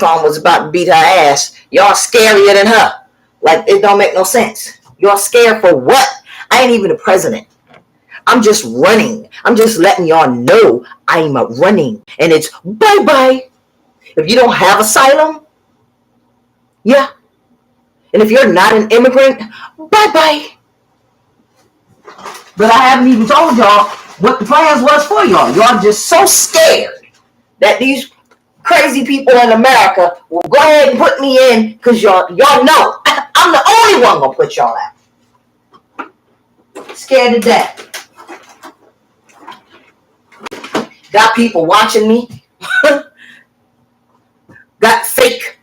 on was about to beat her ass. Y'all scarier than her. Like, it don't make no sense. Y'all scared for what? I ain't even the president. I'm just running. I'm just letting y'all know I'm running. And it's bye-bye. If you don't have asylum, yeah. And if you're not an immigrant, bye-bye. But I haven't even told y'all what the plans was for y'all. Y'all just so scared that these crazy people in America will go ahead and put me in because y'all know I'm the only one gonna put y'all out. Scared to death. Got people watching me. Got faker.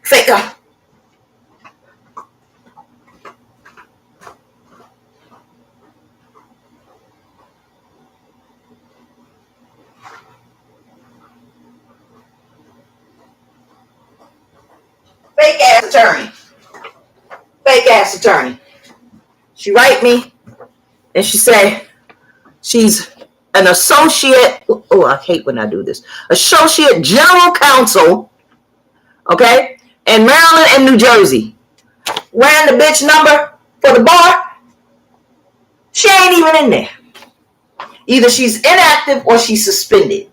Fake ass attorney. She write me and she say she's an associate. Oh, I hate when I do this. Associate general counsel, okay, in Maryland and New Jersey. Ran the bitch number for the bar. She ain't even in there. Either she's inactive or she's suspended.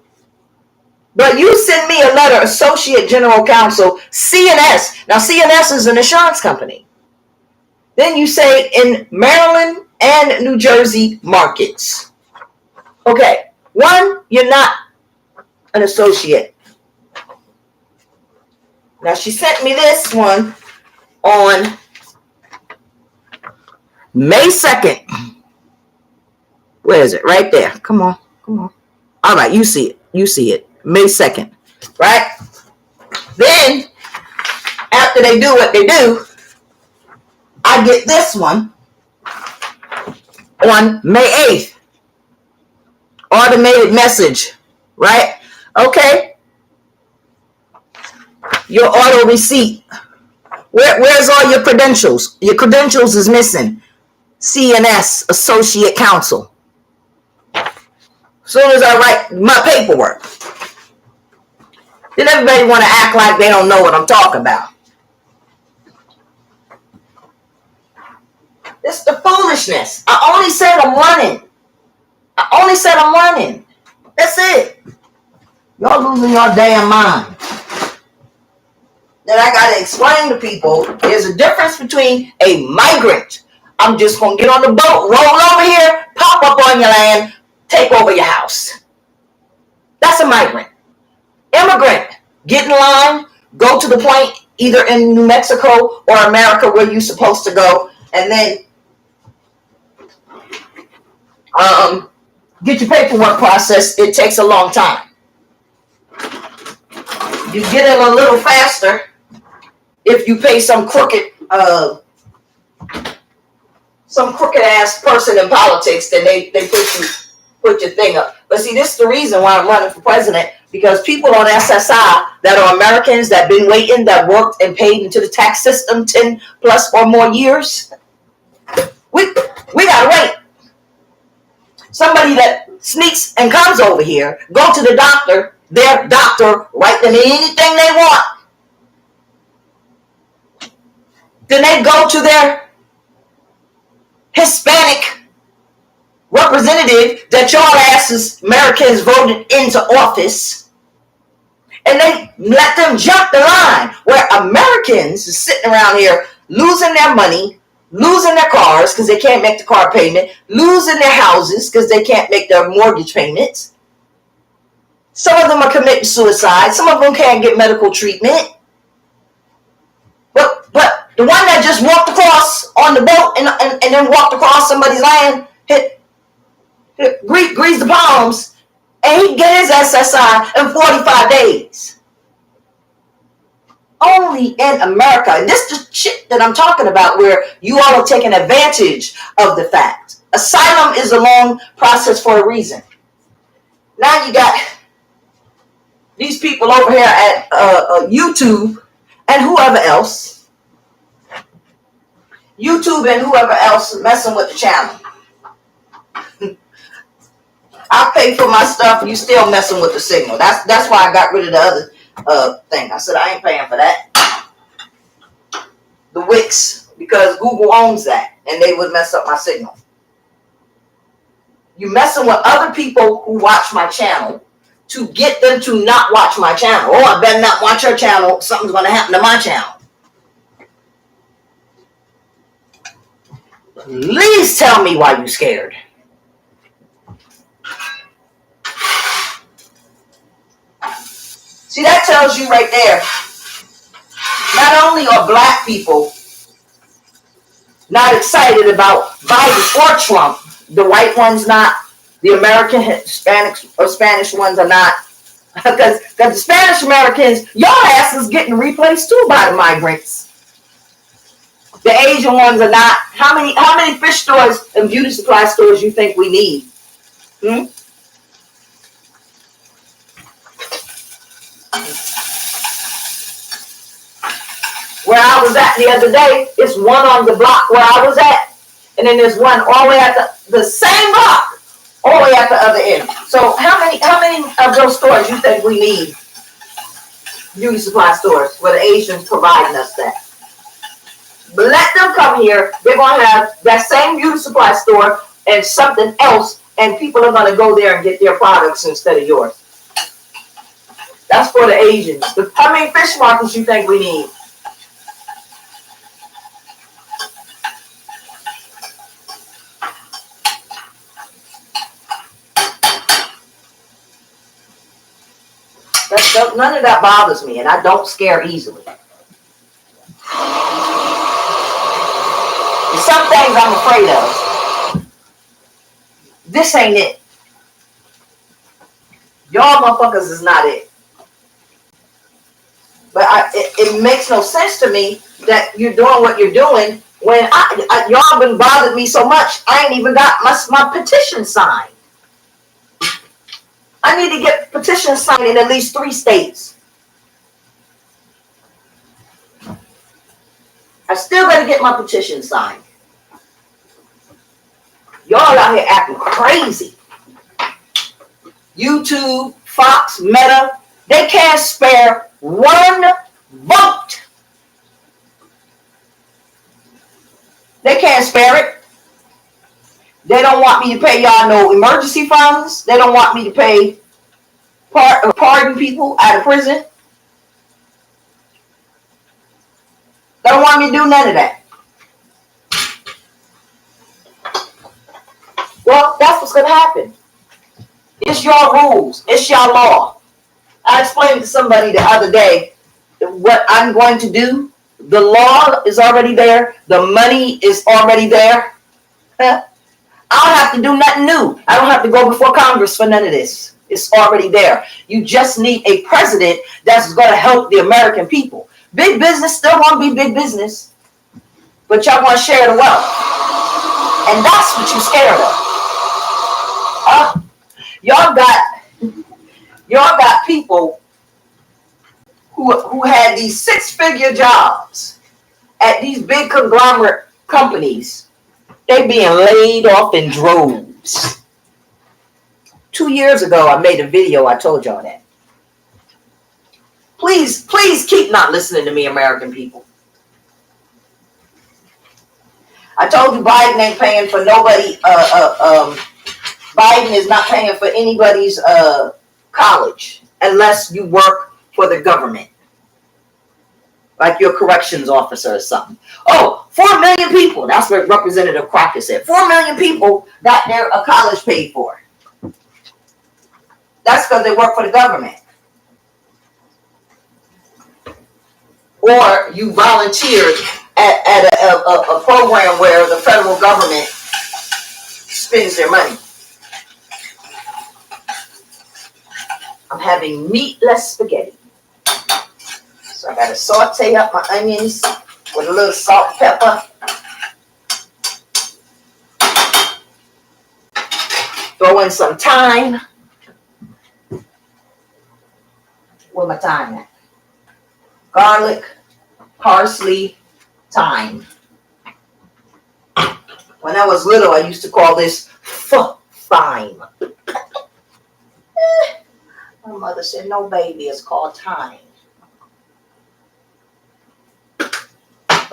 But you send me a letter, Associate General Counsel, CNS. Now, CNS is an insurance company. Then you say in Maryland and New Jersey markets. Okay, one, you're not an associate. Now, she sent me this one on May 2nd. Where is it? Right there. Come on. All right, you see it. May 2nd, right? Then, after they do what they do, I get this one on May 8th. Automated message, right? Okay. Your auto receipt. Where's all your credentials? Your credentials is missing. CNS, Associate Counsel. As soon as I write my paperwork, then everybody want to act like they don't know what I'm talking about. It's the foolishness. I only said I'm running. That's it. Y'all losing your damn mind. Then I got to explain to people there's a difference between a migrant. I'm just going to get on the boat, roll over here, pop up on your land, take over your house. That's a migrant. Immigrant, get in line, go to the point either in New Mexico or America where you're supposed to go, and then get your paperwork processed. It takes a long time. You get it a little faster if you pay some crooked ass person in politics, then they put your thing up. But see, this is the reason why I'm running for president, because people on SSI that are Americans that been waiting, that worked and paid into the tax system 10 plus or more years, we gotta wait. Somebody that sneaks and comes over here, go to the doctor, their doctor write them anything they want. Then they go to their Hispanic representative that y'all asses Americans voted into office, and they let them jump the line, where Americans are sitting around here losing their money, losing their cars because they can't make the car payment, losing their houses because they can't make their mortgage payments. Some of them are committing suicide. Some of them can't get medical treatment. But the one that just walked across on the boat and then walked across somebody's land, greased the palms, and he get his SSI in 45 days. Only in America. And this is the shit that I'm talking about, where you all are taking advantage of the fact. Asylum is a long process for a reason. Now you got these people over here at YouTube and whoever else. YouTube and whoever else messing with the channel. I pay for my stuff, you still messing with the signal. That's why I got rid of the thing. I said, I ain't paying for that. The Wix, because Google owns that, and they would mess up my signal. You messing with other people who watch my channel to get them to not watch my channel. Oh, I better not watch your channel. Something's going to happen to my channel. Please tell me why you scared. See, that tells you right there. Not only are black people not excited about Biden or Trump, the white ones not, the American Hispanics or Spanish ones are not, because the Spanish Americans, your ass is getting replaced too by the migrants. The Asian ones are not. How many fish stores and beauty supply stores you think we need? Where I was at the other day, it's one on the block where I was at, and then there's one all the way at the same block, all the way at the other end. So how many of those stores you think we need? Beauty supply stores where the Asians providing us that. But let them come here. They're going to have that same beauty supply store and something else, and people are going to go there and get their products instead of yours. That's for the Asians. How many fish markets you think we need? None of that bothers me, and I don't scare easily. Some things I'm afraid of. This ain't it. Y'all motherfuckers is not it. But it makes no sense to me that you're doing what you're doing when y'all been bothered me so much. I ain't even got my petition signed. I need to get petitions signed in at least 3 states. I still got to get my petition signed. Y'all out here acting crazy. YouTube, Fox, Meta, they can't spare 1 vote. They can't spare it. They don't want me to pay y'all no emergency funds. They don't want me to pay pardon people out of prison. They don't want me to do none of that. Well, that's what's going to happen. It's your rules. It's your law. I explained to somebody the other day what I'm going to do. The law is already there. The money is already there. I don't have to do nothing new. I don't have to go before Congress for none of this. It's already there. You just need a president that's going to help the American people. Big business still won't be big business. But y'all want to share the wealth. And that's what you're scared of. Y'all got people who had these 6-figure jobs at these big conglomerate companies. They being laid off in droves. 2 years ago, I made a video. I told y'all that. Please keep not listening to me, American people. I told you Biden ain't paying for nobody. Biden is not paying for anybody's college unless you work for the government, like your corrections officer or something. Oh, 4 million people. That's what Representative Crockett said. 4 million people got their college paid for. That's because they work for the government. Or you volunteered at a program where the federal government spends their money. I'm having meatless spaghetti. So I got to saute up my onions with a little salt, pepper. Throw in some thyme. Where my thyme at? Garlic, parsley, thyme. When I was little, I used to call this thyme. My mother said, no, baby, it's called thyme.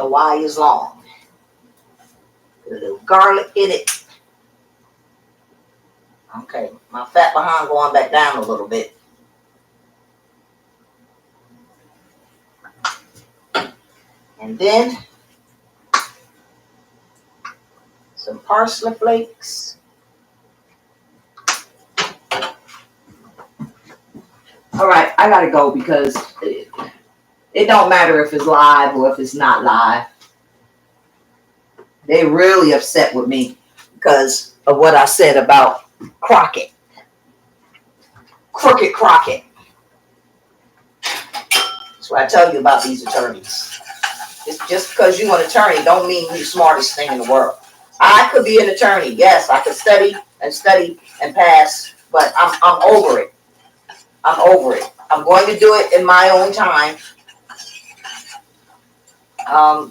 why is long. Put a little garlic in it. Okay, my fat behind going back down a little bit. And then some parsley flakes. All right, I gotta go because it don't matter if it's live or if it's not live. They really upset with me because of what I said about Crockett. Crooked Crockett. That's what I tell you about these attorneys. Just because you're an attorney don't mean you're the smartest thing in the world. I could be an attorney. Yes, I could study and pass, but I'm over it. I'm over it. I'm going to do it in my own time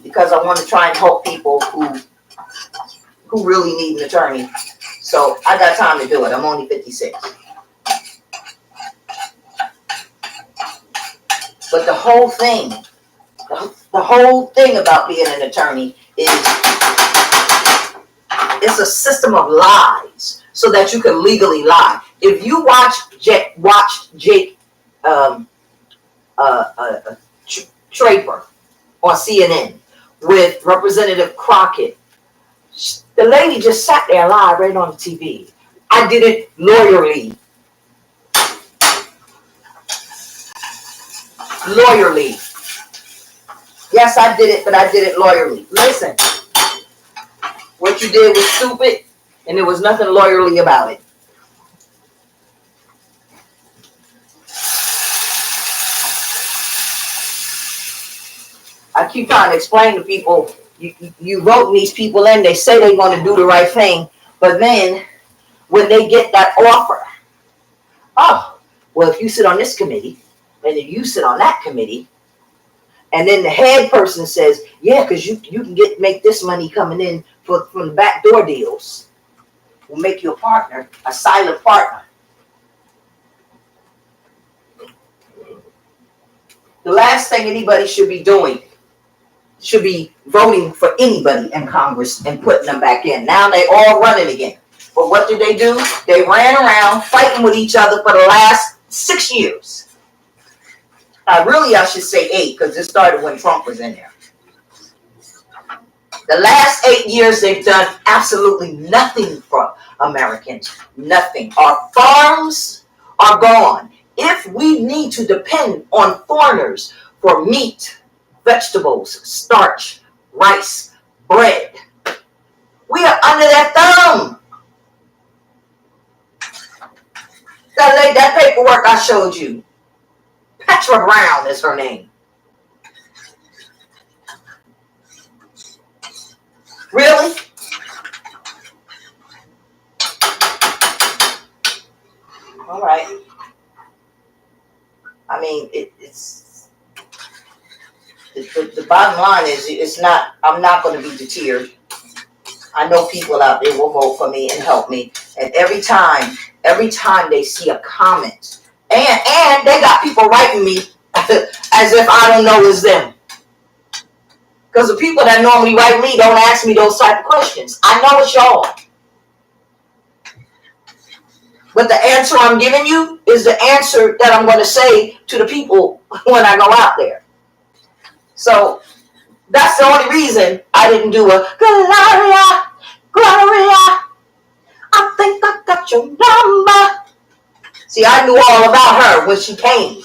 because I want to try and help people who really need an attorney. So I got time to do it. I'm only 56. But the whole thing about being an attorney is it's a system of lies so that you can legally lie. If you watched Jake Traper on CNN with Representative Crockett, the lady just sat there live right on the TV. I did it lawyerly. Lawyerly. Yes, I did it, but I did it lawyerly. Listen, what you did was stupid, and there was nothing lawyerly about it. I keep trying to explain to people, you vote these people in, they say they're going to do the right thing, but then when they get that offer, oh, well, if you sit on this committee, and then you sit on that committee, and then the head person says, yeah, because you can make this money coming in from the backdoor deals. We'll make you a partner, a silent partner. The last thing anybody should be doing should be voting for anybody in Congress and putting them back in. Now they all running again. But what did they do? They ran around fighting with each other for the last 6 years. I should say 8 because it started when Trump was in there. The last 8 years, they've done absolutely nothing for Americans. Nothing. Our farms are gone. If we need to depend on foreigners for meat, vegetables, starch, rice, bread, we are under their thumb. That paperwork I showed you, Petra Brown is her name. Really? All right. I mean, it's the bottom line is it's not. I'm not going to be deterred. I know people out there will vote for me and help me, and every time they see a comment, and they got people writing me as if I don't know it's them. Because the people that normally write me don't ask me those type of questions. I know it's y'all. But the answer I'm giving you is the answer that I'm going to say to the people when I go out there. So that's the only reason I didn't do a Gloria, Gloria, I think I got your number. See, I knew all about her when she came.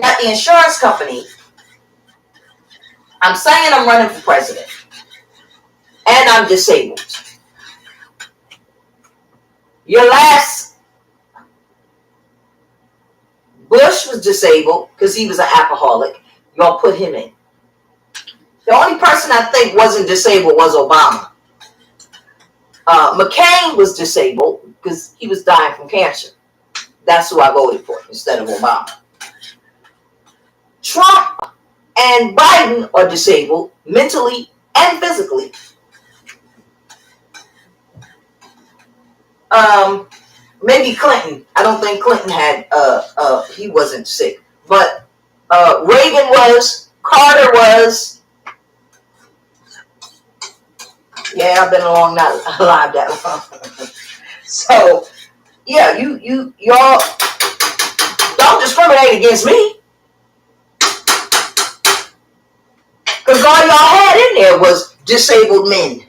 Got the insurance company. I'm saying I'm running for president. And I'm disabled. Your last Bush was disabled because he was an alcoholic. Y'all put him in. The only person I think wasn't disabled was Obama. McCain was disabled because he was dying from cancer. That's who I voted for instead of Obama. Trump and Biden are disabled mentally and physically. Maybe Clinton. I don't think Clinton had, he wasn't sick. But Reagan was, Carter was, Yeah, I've been along not alive that long. So, yeah, y'all don't discriminate against me. Because all y'all had in there was disabled men.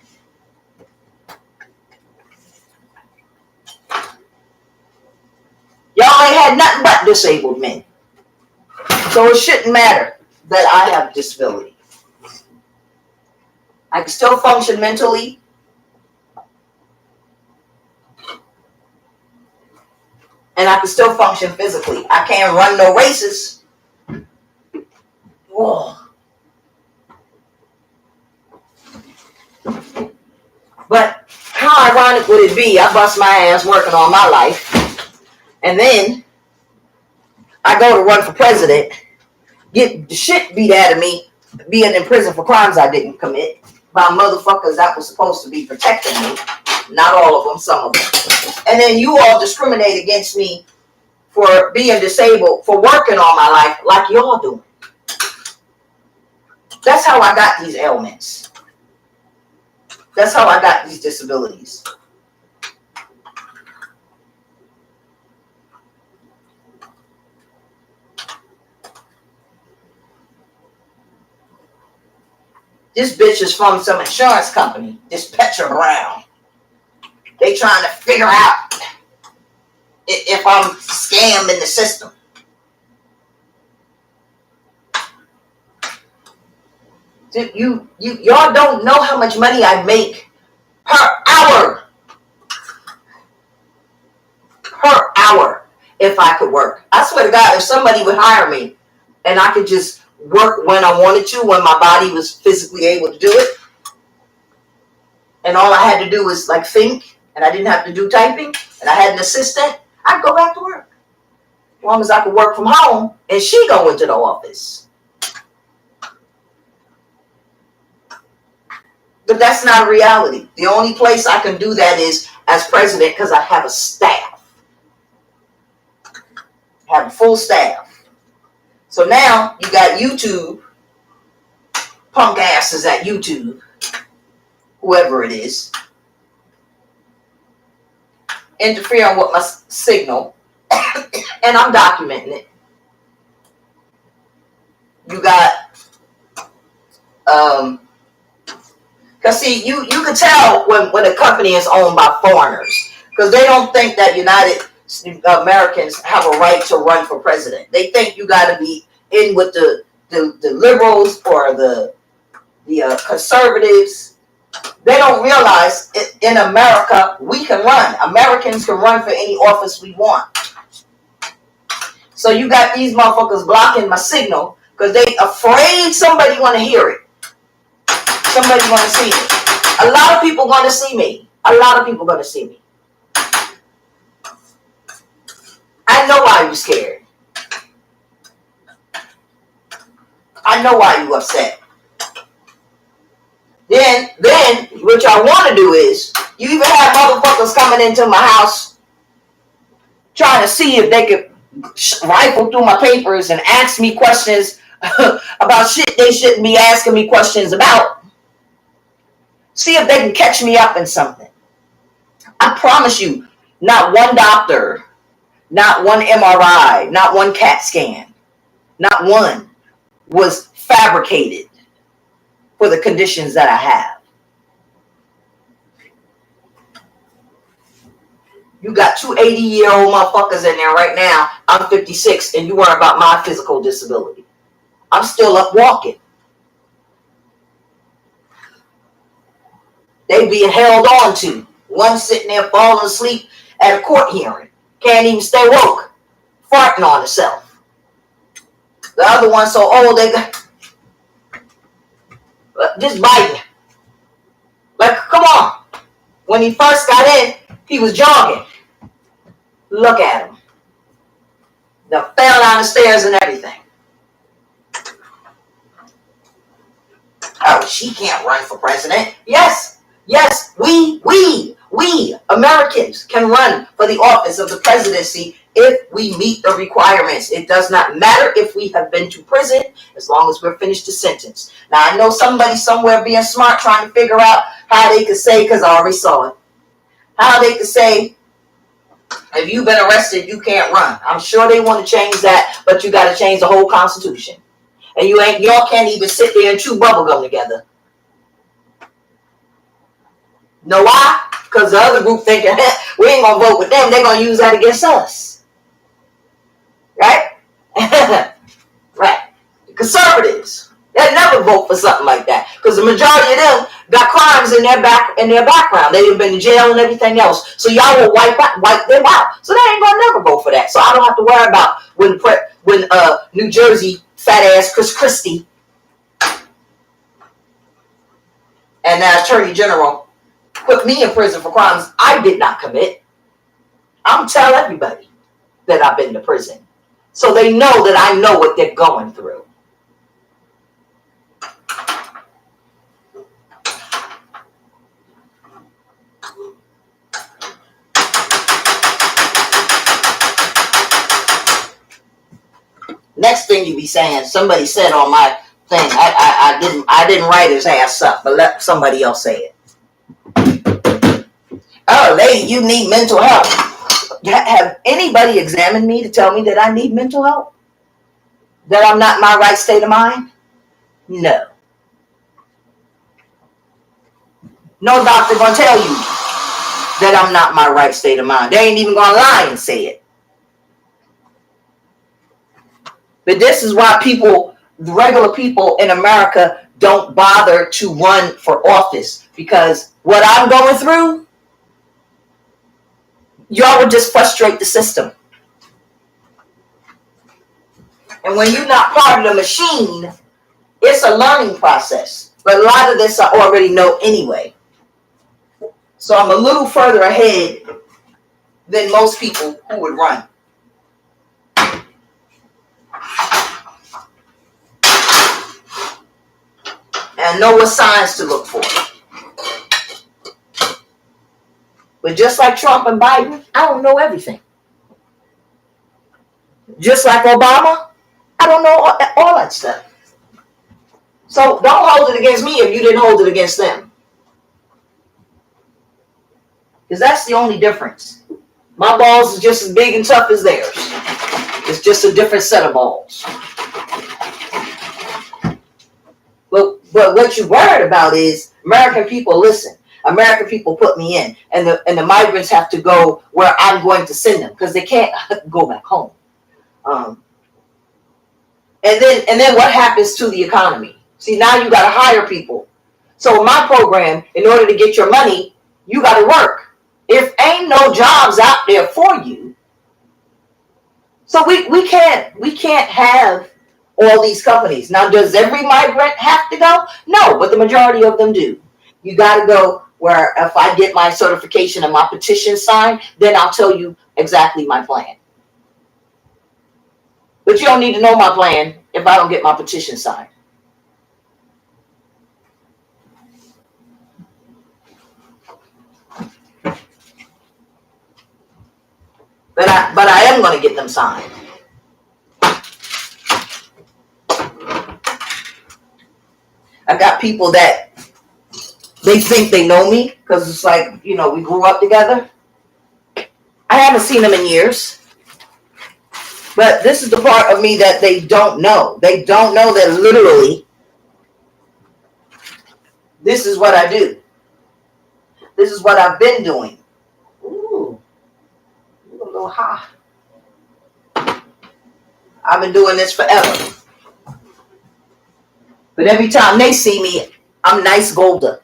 Y'all ain't had nothing but disabled men. So it shouldn't matter that I have disability. I can still function mentally. And I can still function physically. I can't run no races. Whoa. But how ironic would it be? I bust my ass working all my life. And then I go to run for president, get the shit beat out of me, being in prison for crimes I didn't commit by motherfuckers that was supposed to be protecting me. Not all of them, some of them. And then you all discriminate against me for being disabled, for working all my life like y'all do. That's how I got these ailments. That's how I got these disabilities. This bitch is from some insurance company, this Petra Brown. They trying to figure out if I'm scammed in the system. Y'all don't know how much money I make per hour. Per hour, if I could work. I swear to God, if somebody would hire me and I could just work when I wanted to, when my body was physically able to do it, and all I had to do was like think, and I didn't have to do typing, and I had an assistant, I'd go back to work. As long as I could work from home and she go into the office. But that's not a reality. The only place I can do that is as president because I have a staff. I have a full staff. So now you got YouTube, punk asses at YouTube, whoever it is, interfering with my signal, and I'm documenting it. You got, because see, you can tell when a company is owned by foreigners, because they don't think that United Americans have a right to run for president. They think you got to be in with the liberals or the conservatives. They don't realize in America we can run. Americans can run for any office we want. So you got these motherfuckers blocking my signal because they afraid somebody want to hear it. Somebody want to see me. A lot of people want to see me. A lot of people going to see me. I know why you're scared. I know why you upset. Then what y'all want to do is, you even have motherfuckers coming into my house trying to see if they could rifle through my papers and ask me questions about shit they shouldn't be asking me questions about. See if they can catch me up in something. I promise you, not one doctor, not one MRI, not one CAT scan, not one was fabricated for the conditions that I have. You got two 80-year-old motherfuckers in there right now. I'm 56, and you worry about my physical disability. I'm still up walking. They being held on to. One sitting there falling asleep at a court hearing. Can't even stay woke. Farting on herself. The other one so old they got just biting. Like, come on. When he first got in, he was jogging. Look at him. They fell down the stairs and everything. Oh, she can't run for president. Yes, we Americans can run for the office of the presidency if we meet the requirements. It does not matter if we have been to prison, as long as we're finished the sentence. Now, I know somebody somewhere being smart trying to figure out How they could say, because I already saw it, how they could say, if you've been arrested, you can't run. I'm sure they want to change that, but you got to change the whole Constitution. And y'all can't even sit there and chew bubblegum together. Know why? Because the other group thinking, we ain't going to vote with them. They're going to use that against us. Right? Right. The conservatives, they'll never vote for something like that. Because the majority of them got crimes in their background. They've been in jail and everything else. So y'all will wipe them out. So they ain't going to never vote for that. So I don't have to worry about when New Jersey fat ass Chris Christie and the Attorney General put me in prison for crimes I did not commit. I'm telling everybody that I've been to prison. So they know that I know what they're going through. Next thing you be saying, somebody said on my thing, I didn't write his ass up, but let somebody else say it. Oh, lady, you need mental health. Have anybody examined me to tell me that I need mental health? That I'm not in my right state of mind? No. No doctor gonna tell you that I'm not in my right state of mind. They ain't even gonna lie and say it. But this is why regular people in America don't bother to run for office. Because what I'm going through, y'all would just frustrate the system. And when you're not part of the machine, it's a learning process. But a lot of this I already know anyway. So I'm a little further ahead than most people who would run. And know what signs to look for. But just like Trump and Biden, I don't know everything. Just like Obama, I don't know all that stuff. So don't hold it against me if you didn't hold it against them. Because that's the only difference. My balls are just as big and tough as theirs. It's just a different set of balls. But what you're worried about is American people listen. American people put me in. And the migrants have to go where I'm going to send them. Because they can't go back home. And then what happens to the economy? See, now you got to hire people. So in my program, in order to get your money, you got to work. If ain't no jobs out there for you, so we can't have all these companies. Now, does every migrant have to go? No, but the majority of them do. You got to go where if I get my certification and my petition signed, then I'll tell you exactly my plan. But you don't need to know my plan if I don't get my petition signed. But I am going to get them signed. I got people that they think they know me because it's like, we grew up together. I haven't seen them in years. But this is the part of me that they don't know. They don't know that literally this is what I do. This is what I've been doing. Ooh, a little high. I've been doing this forever. But every time they see me, I'm nice Golda.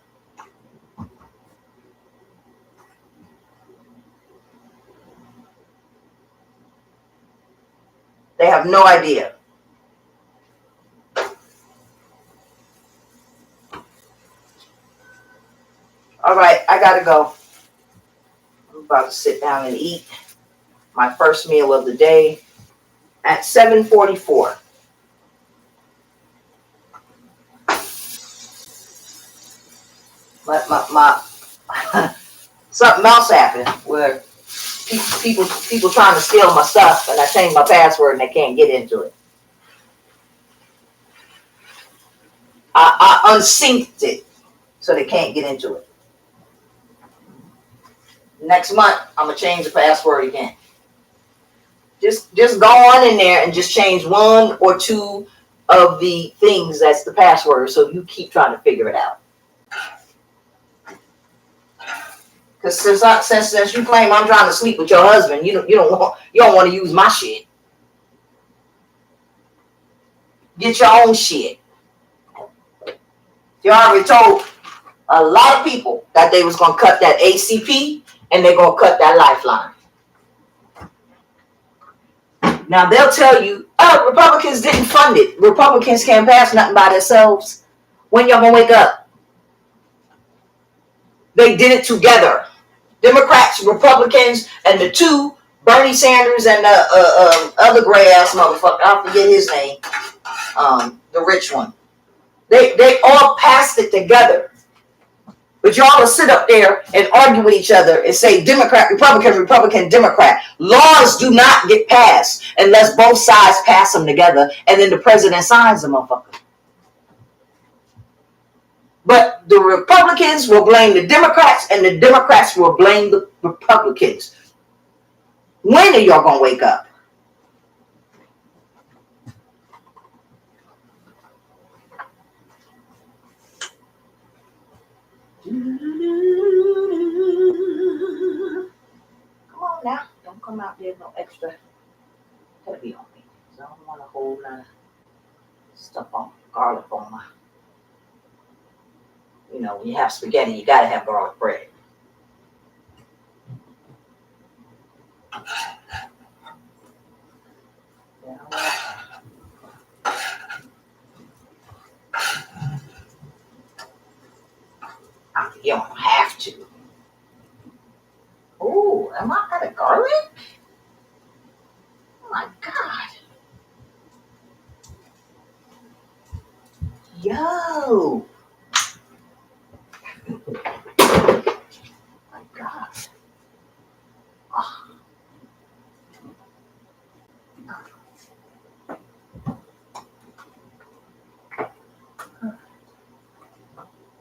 They have no idea. All right, I gotta go. I'm about to sit down and eat my first meal of the day at 7:44. My something else happened where people trying to steal my stuff, and I changed my password and they can't get into it. I unsynced it so they can't get into it. Next month, I'm going to change the password again. Just go on in there and just change one or two of the things that's the password, so you keep trying to figure it out. Because since you claim I'm trying to sleep with your husband, you don't want to use my shit. Get your own shit. You already told a lot of people that they was gonna cut that ACP and they're gonna cut that lifeline. Now they'll tell you, oh, Republicans didn't fund it. Republicans can't pass nothing by themselves. When y'all gonna wake up? They did it together. Democrats, Republicans, and the two, Bernie Sanders and the other gray ass motherfucker, I forget his name, the rich one. They all passed it together. But y'all will sit up there and argue with each other and say Democrat, Republican, Republican, Democrat. Laws do not get passed unless both sides pass them together and then the president signs them, motherfucker. But the Republicans will blame the Democrats and the Democrats will blame the Republicans. When are y'all going to wake up? Come on now. Don't come out there no extra heavy on me. So I don't want a whole lot of stuff on garlic on my. You know, when you have spaghetti, you got to have garlic bread. You don't have to. Oh, am I out of garlic? Oh my God. Yo. My God. Oh.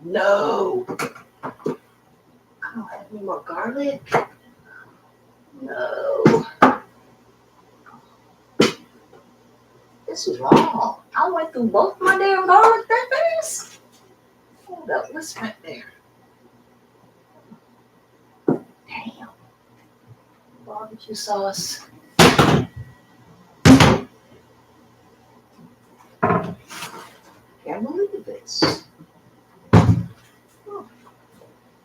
No. I don't have any more garlic. No. This is wrong. I went through both my damn garlic that fast. Hold up, what's right there? Damn. Barbecue sauce. Can't believe this.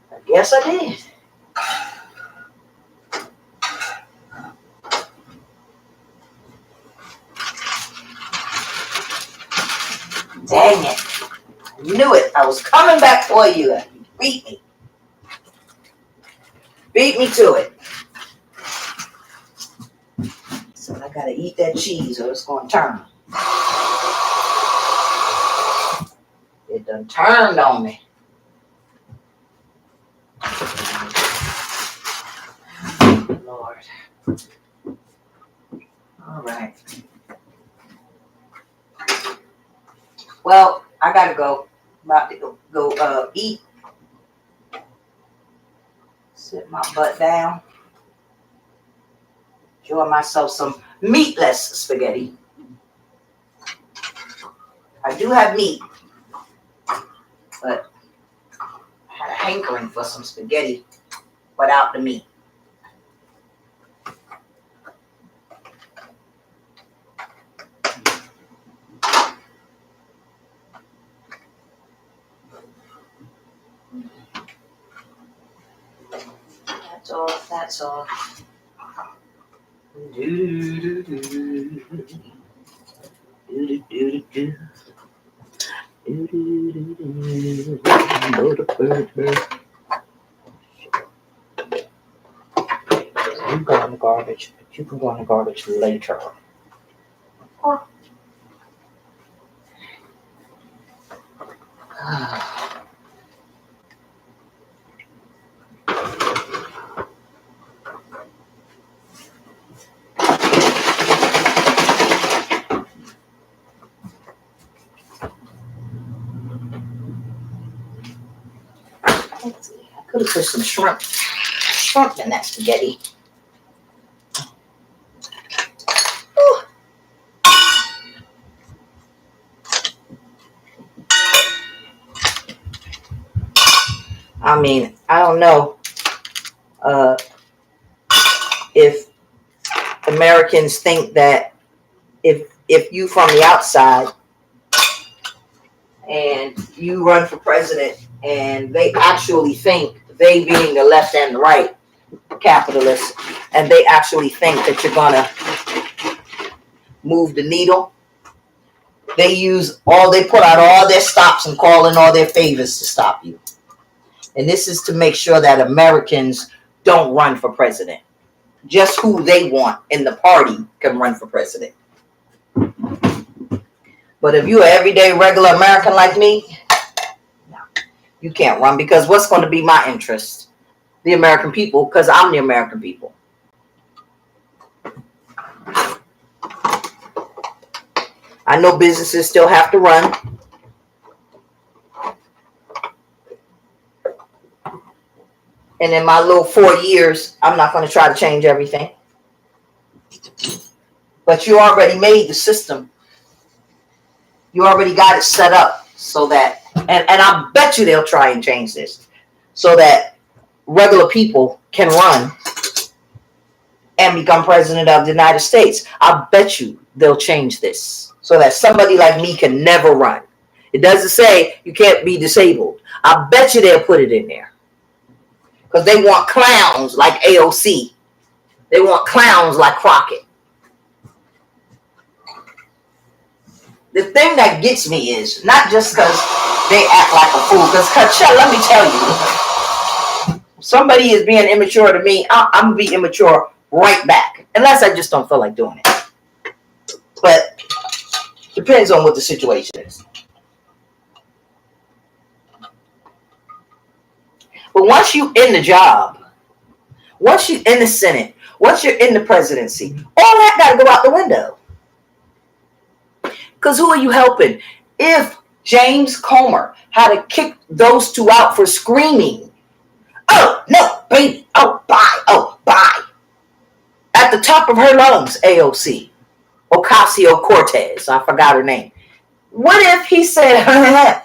I guess I did. Dang it. I knew it. I was coming back for you. You beat me. Beat me to it. So I gotta eat that cheese or it's gonna turn. It done turned on me. Lord. All right. Well, I gotta go. About to go eat. Sit my butt down. Enjoy myself some meatless spaghetti. I do have meat, but I had a hankering for some spaghetti without the meat. That's all. You go in the garbage, but you can go in the garbage later. I could have put some shrimp shrunk than that spaghetti. Ooh. I mean, I don't know if Americans think that if you from the outside and you run for president and they actually think, they being the left and the right capitalists, and they actually think that you're gonna move the needle. They put out all their stops and call in all their favors to stop you. And this is to make sure that Americans don't run for president. Just who they want in the party can run for president. But if you're an everyday regular American like me, no, you can't run, because what's going to be my interest? The American people, because I'm the American people. I know businesses still have to run. And in my little 4 years, I'm not going to try to change everything. But you already made the system. You already got it set up so that, and I bet you they'll try and change this so that regular people can run and become president of the United States. I bet you they'll change this so that somebody like me can never run. It doesn't say you can't be disabled. I bet you they'll put it in there. Because they want clowns like AOC. They want clowns like Crockett. The thing that gets me is not just because they act like a fool. Because, let me tell you, somebody is being immature to me, I'm going to be immature right back. Unless I just don't feel like doing it. But depends on what the situation is. But once you're in the job, once you're in the Senate, once you're in the presidency, all that got to go out the window. Because who are you helping? If James Comer had to kick those two out for screaming, "Oh, no, baby, oh, bye," at the top of her lungs, AOC, Ocasio-Cortez, I forgot her name. What if he said,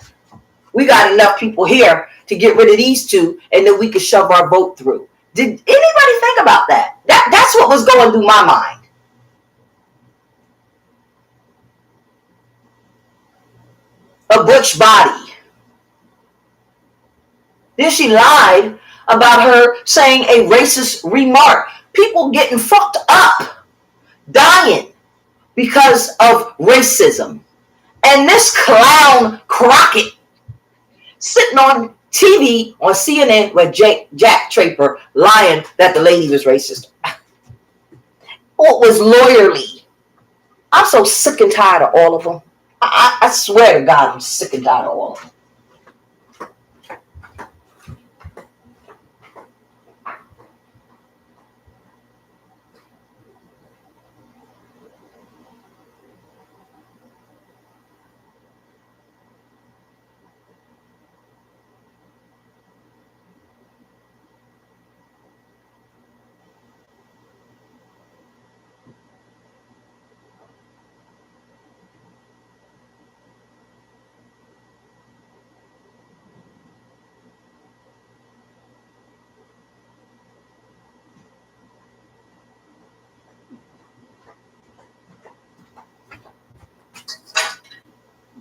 we got enough people here to get rid of these two, and then we could shove our vote through? Did anybody think about that? That's what was going through my mind. A butch body. Then she lied about her saying a racist remark. People getting fucked up, dying because of racism. And this clown Crockett sitting on TV on CNN with Jack Draper lying that the lady was racist. What was lawyerly? I'm so sick and tired of all of them. I swear to God, I'm sick and tired of all of them.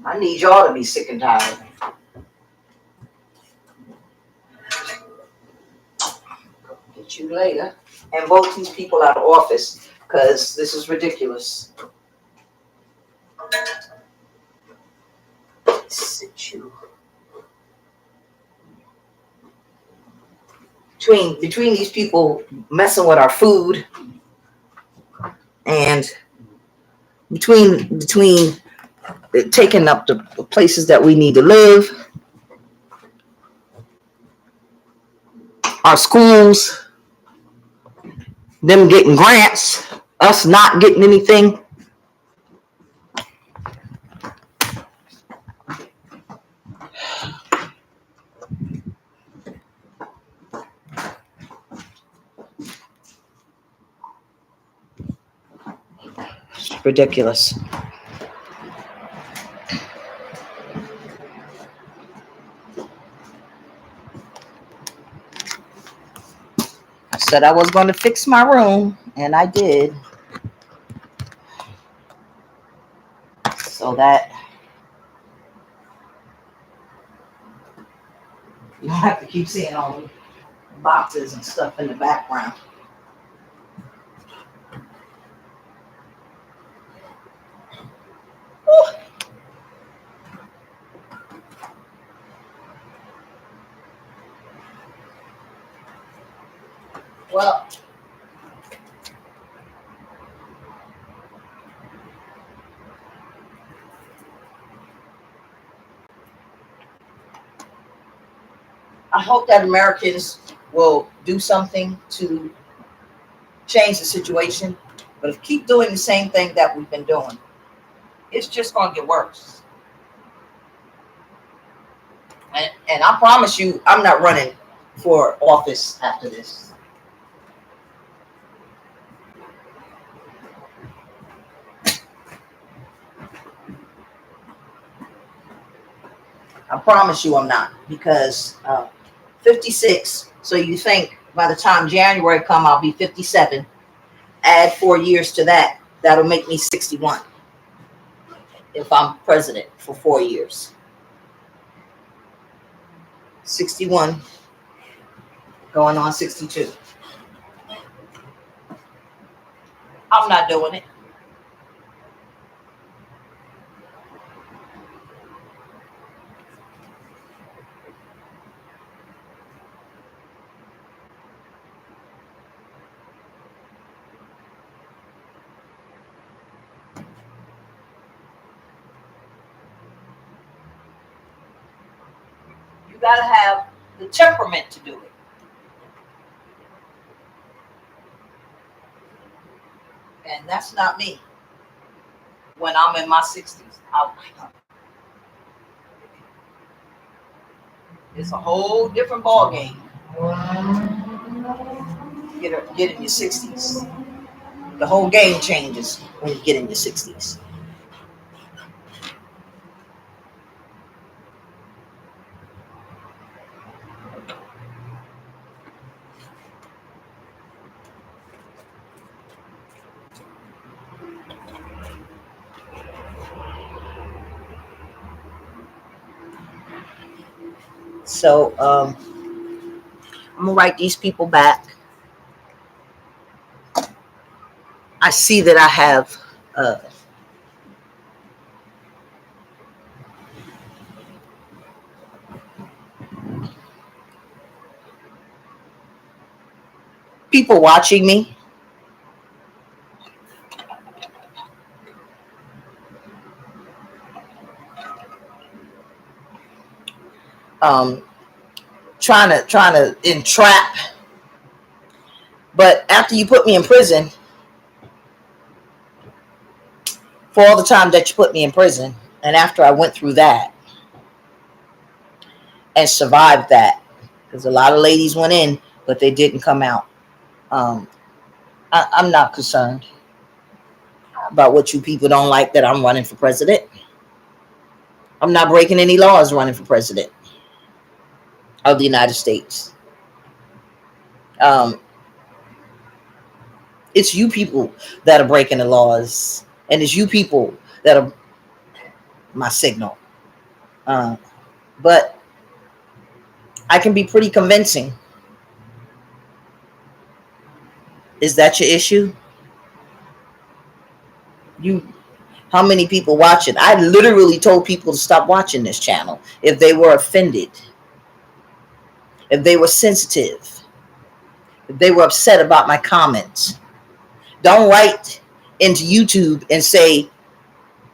I need y'all to be sick and tired of me. Get you later. And vote these people out of office, because this is ridiculous. Sit you. Between these people messing with our food, and between taking up the places that we need to live, our schools, them getting grants, us not getting anything. Ridiculous. I said I was going to fix my room, and I did. So that you don't have to keep seeing all the boxes and stuff in the background. Woo. Well, I hope that Americans will do something to change the situation. But if we keep doing the same thing that we've been doing, it's just going to get worse. And I promise you, I'm not running for office after this. I promise you I'm not, because 56, so you think by the time January come, I'll be 57. Add 4 years to that, that'll make me 61 if I'm president for 4 years. 61 going on 62. I'm not doing it. You gotta have the temperament to do it. And that's not me when I'm in my 60s. It's a whole different ball game. Get in your 60s. The whole game changes when you get in your 60s. So I'm gonna write these people back. I see that I have people watching me. Trying to entrap. But after you put me in prison, for all the time that you put me in prison, and after I went through that and survived that, because a lot of ladies went in, but they didn't come out. I'm not concerned about what you people don't like that I'm running for president. I'm not breaking any laws running for president of the United States. It's you people that are breaking the laws, and it's you people that are my signal. But I can be pretty convincing. Is that your issue? How many people watch it? I literally told people to stop watching this channel if they were offended, if they were sensitive, if they were upset about my comments. Don't write into YouTube and say,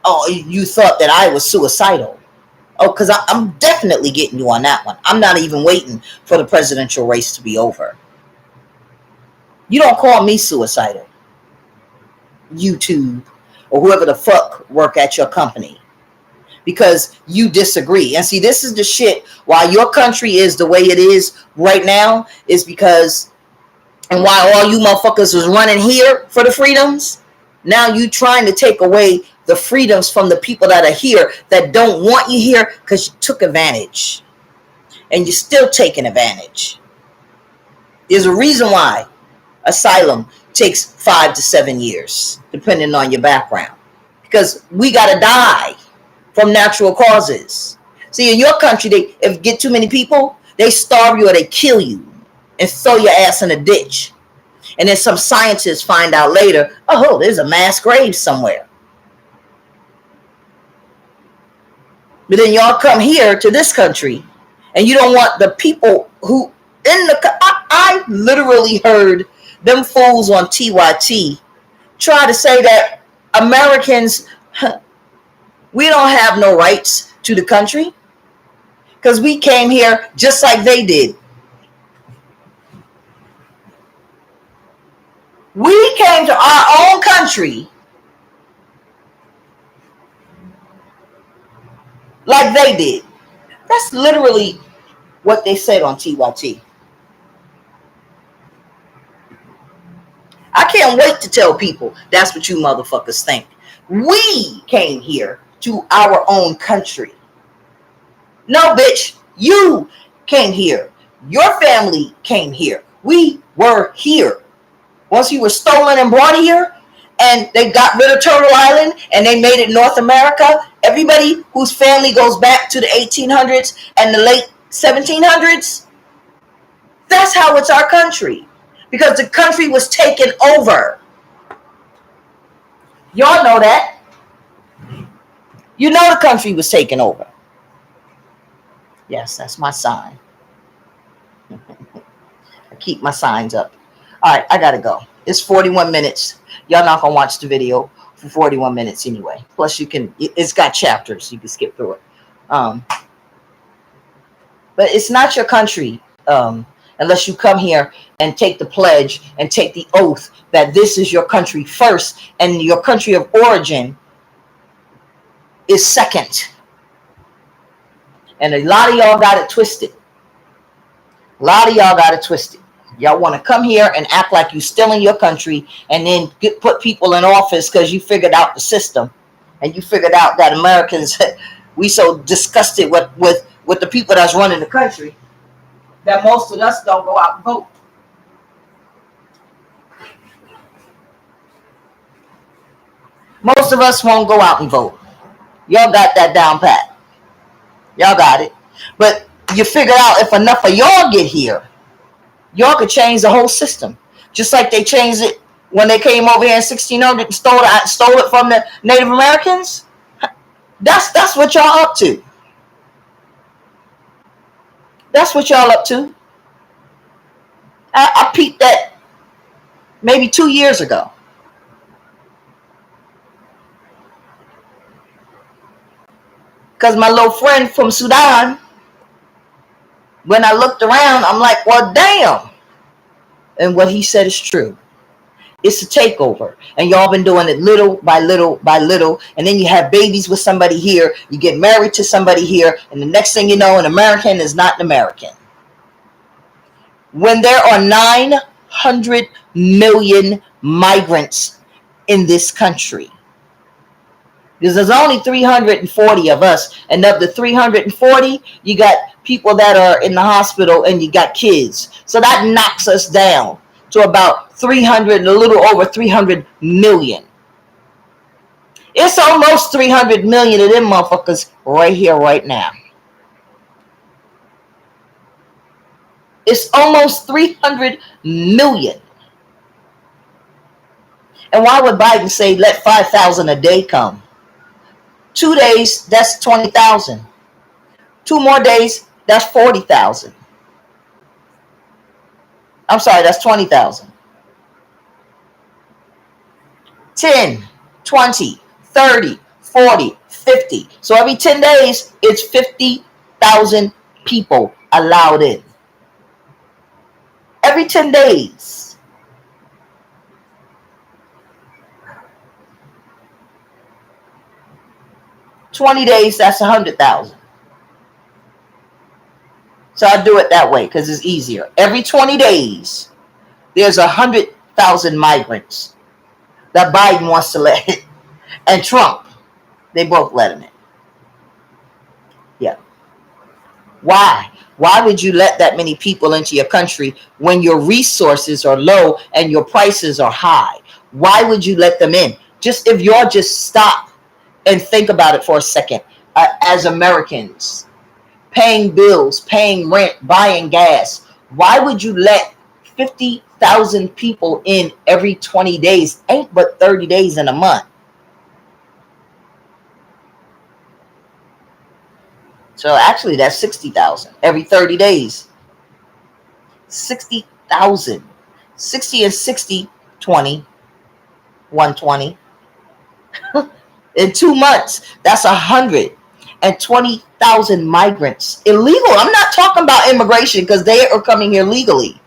oh, you thought that I was suicidal. Oh, because I'm definitely getting you on that one. I'm not even waiting for the presidential race to be over. You don't call me suicidal, YouTube, or whoever the fuck work at your company, because you disagree. And see, this is the shit why your country is the way it is right now, is because, and why all you motherfuckers was running here for the freedoms, Now you trying to take away the freedoms from the people that are here that don't want you here because you took advantage. And you're still taking advantage. There's a reason why asylum takes 5 to 7 years, depending on your background. Because we got to die from natural causes. See, in your country, if you get too many people, they starve you or they kill you and throw your ass in a ditch. And then some scientists find out later, oh, there's a mass grave somewhere. But then y'all come here to this country and you don't want the people who in the... I literally heard them fools on TYT try to say that Americans, we don't have no rights to the country because we came here just like they did. We came to our own country like they did. That's literally what they said on TYT. I can't wait to tell people that's what you motherfuckers think. We came here to our own country. No, bitch, you came here. Your family came here. We were here. Once you were stolen and brought here, and they got rid of Turtle Island, and they made it North America, everybody whose family goes back to the 1800s and the late 1700s, that's how it's our country. Because the country was taken over. Y'all know that. You know the country was taken over. Yes, that's my sign. I keep my signs up. All right, I gotta go. It's 41 minutes. Y'all not gonna watch the video for 41 minutes anyway. Plus, it's got chapters. You can skip through it. But it's not your country unless you come here and take the pledge and take the oath that this is your country first and your country of origin is second. And a lot of y'all got it twisted. Y'all want to come here and act like you still in your country and then put people in office because you figured out the system. And you figured out that Americans, we so disgusted with the people that's running the country that most of us don't go out and vote. Most of us won't go out and vote. Y'all got that down pat. Y'all got it. But you figured out if enough of y'all get here, y'all could change the whole system. Just like they changed it when they came over here in 1600 and stole it from the Native Americans. That's what y'all up to. That's what y'all up to. I peeped that maybe 2 years ago. Because my little friend from Sudan, when I looked around, I'm like, well, damn. And what he said is true. It's a takeover. And y'all been doing it little by little by little. And then you have babies with somebody here. You get married to somebody here. And the next thing you know, an American is not an American. When there are 900 million migrants in this country, because there's only 340 of us, and of the 340, you got people that are in the hospital and you got kids. So that knocks us down to about 300, a little over 300 million. It's almost 300 million of them motherfuckers right here, right now. It's almost 300 million. And why would Biden say let 5,000 a day come? 2 days, that's 20,000. 2 more days, that's 40,000. I'm sorry, that's 20,000. 10, 20, 30, 40, 50. So every 10 days, it's 50,000 people allowed in. Every 10 days. $20 days, that's 100,000. So I do it that way because it's easier. Every 20 days, there's 100,000 migrants. that Biden wants to let it, and Trump. They both let him in. Yeah. Why? Why would you let that many people into your country when your resources are low and your prices are high? Why would you let them in? Just if y'all just stop and think about it for a second. As Americans, paying bills, paying rent, buying gas, why would you let 50,000 people in every 20 days? Ain't but 30 days in a month. So actually that's 60,000 every 30 days. 60,000. 60 and 60, 20, 120. In 2 months, that's 120,000 migrants. Illegal. I'm not talking about immigration because they are coming here legally.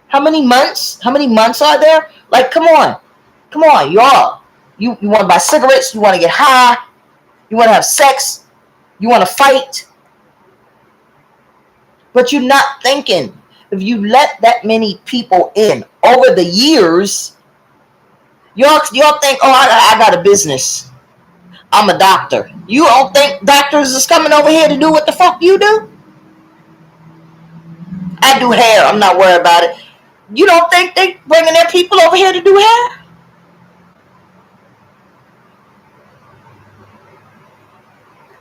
How many months? How many months are there? Like, come on, y'all. You want to buy cigarettes? You want to get high? You want to have sex? You want to fight? But you're not thinking. If you let that many people in over the years, y'all think, oh, I got a business. I'm a doctor. You don't think doctors is coming over here to do what the fuck you do? I do hair. I'm not worried about it. You don't think they bringing their people over here to do hair?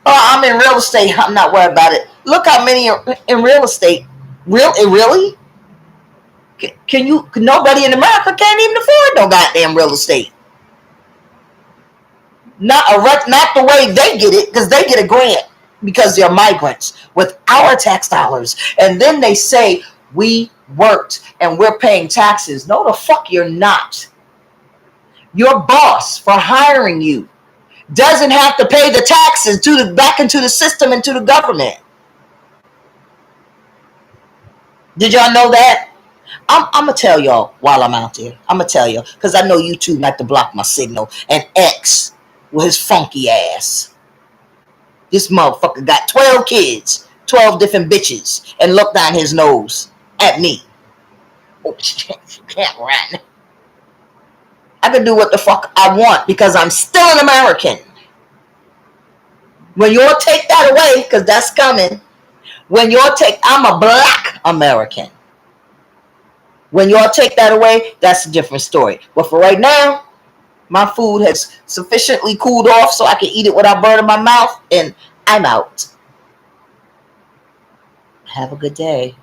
Oh, I'm in real estate. I'm not worried about it. Look how many are in real estate. Really? Can you? Nobody in America can't even afford no goddamn real estate. Not the way they get it, because they get a grant because they're migrants with our tax dollars, and then they say we worked and we're paying taxes. No, the fuck you're not. Your boss for hiring you doesn't have to pay the taxes back into the system and to the government. Did y'all know that? I'm gonna tell y'all while I'm out there. I'm gonna tell you because I know YouTube like to block my signal, and X with his funky ass. This motherfucker got 12 kids, 12 different bitches, and look down his nose at me. Oh, she can't run. I can do what the fuck I want because I'm still an American. When y'all take that away, because that's coming. I'm a black American. When y'all take that away, that's a different story. But for right now, my food has sufficiently cooled off so I can eat it without burning my mouth, and I'm out. Have a good day.